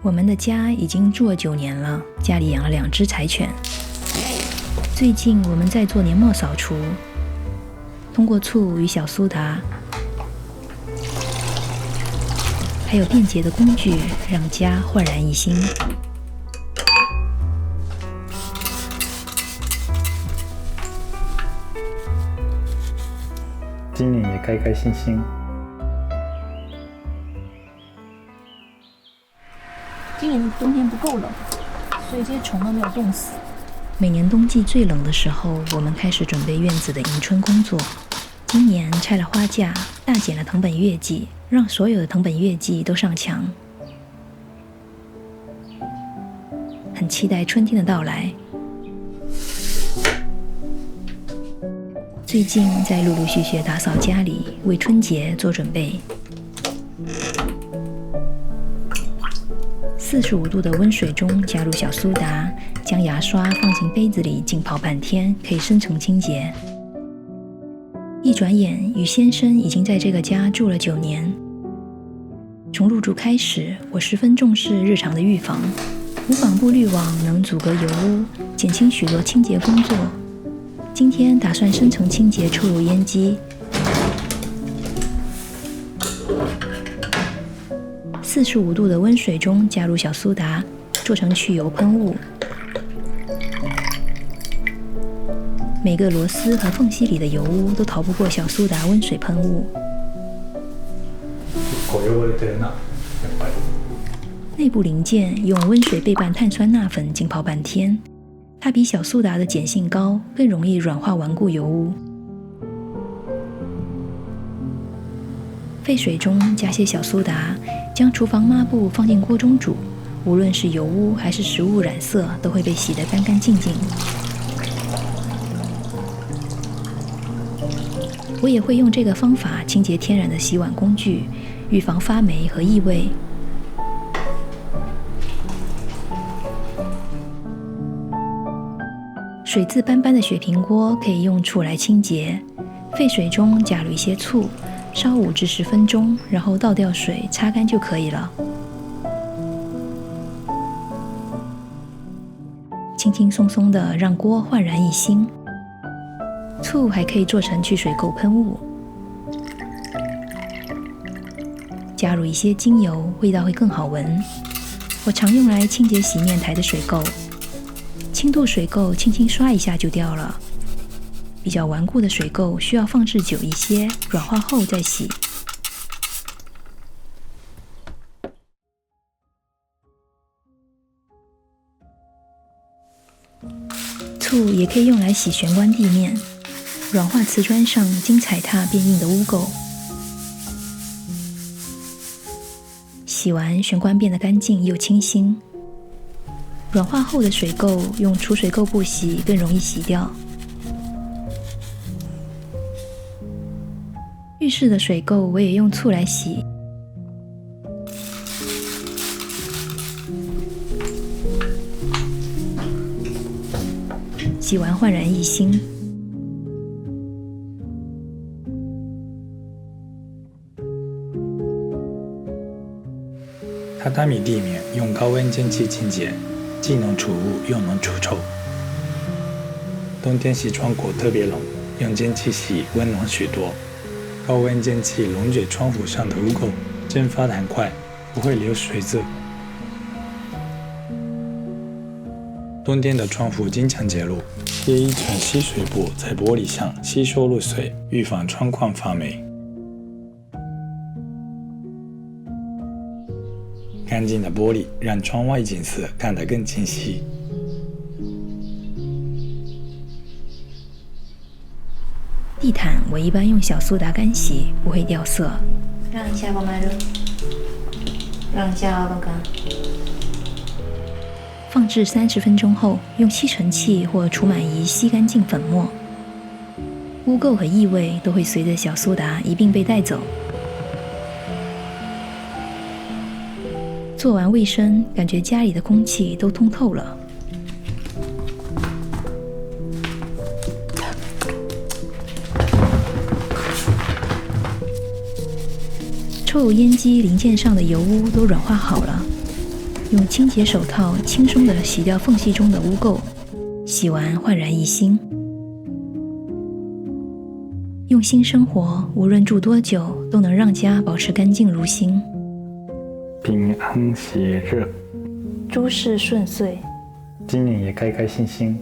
我们的家已经住了9年了，家里养了2只柴犬。最近我们在做年末扫除，通过醋与小苏打，还有便捷的工具，让家焕然一新。今年也开开心心。今年的冬天不够冷，所以这些虫都没有冻死。每年冬季最冷的时候，我们开始准备院子的迎春工作。今年拆了花架，大剪了藤本月季，让所有的藤本月季都上墙。很期待春天的到来。最近在陆陆续续打扫家里，为春节做准备。45度的温水中加入小苏打，将牙刷放进杯子里浸泡半天，可以深层清洁。一转眼，与先生已经在这个家住了9年。从入住开始，我十分重视日常的预防。无纺布滤网能阻隔油污，减轻许多清洁工作。今天打算深层清洁抽油烟机。45度的温水中加入小苏打，做成去油喷雾。每个螺丝和缝隙里的油污都逃不过小苏打温水喷雾。内部零件用温水倍半碳酸钠粉浸泡半天，它比小苏打的碱性高，更容易软化顽固油污。沸水中加些小苏打，将厨房抹布放进锅中煮，无论是油污还是食物染色，都会被洗得干干净净。我也会用这个方法清洁天然的洗碗工具，预防发霉和异味。水渍斑斑的雪平锅可以用醋来清洁，沸水中加入一些醋，烧5至10分钟，然后倒掉水，擦干就可以了。轻轻松松的让锅焕然一新。醋还可以做成去水垢喷雾，加入一些精油，味道会更好闻。我常用来清洁洗面台的水垢，轻度水垢轻轻刷一下就掉了。比较顽固的水垢需要放置久一些，软化后再洗。醋也可以用来洗玄关地面，软化瓷砖上经踩踏变硬的污垢。洗完，玄关变得干净又清新。软化后的水垢用除水垢布洗更容易洗掉。浴室的水垢我也用醋来洗。洗完焕然一新。榻榻米地面用高温蒸汽清洁，既能除污又能除臭。冬天洗窗户特别冷，用蒸汽洗温暖许多。高温蒸汽溶解窗户上的污垢，蒸发得很快，不会留水渍。冬天的窗户经常结露，贴一层吸水布在玻璃上吸收露水，预防窗框发霉。干净的玻璃让窗外景色看得更清晰。地毯我一般用小苏打干洗，不会掉色。让一下宝妈热，让一下宝哥。放置30分钟后，用吸尘器或除螨仪吸干净粉末，污垢和异味都会随着小苏打一并被带走。做完卫生，感觉家里的空气都通透了。抽油烟机零件上的油污都软化好了，用清洁手套轻松地洗掉缝隙中的污垢，洗完焕然一新。用心生活，无论住多久，都能让家保持干净如新。平安喜乐，诸事顺遂，今年也开开心心。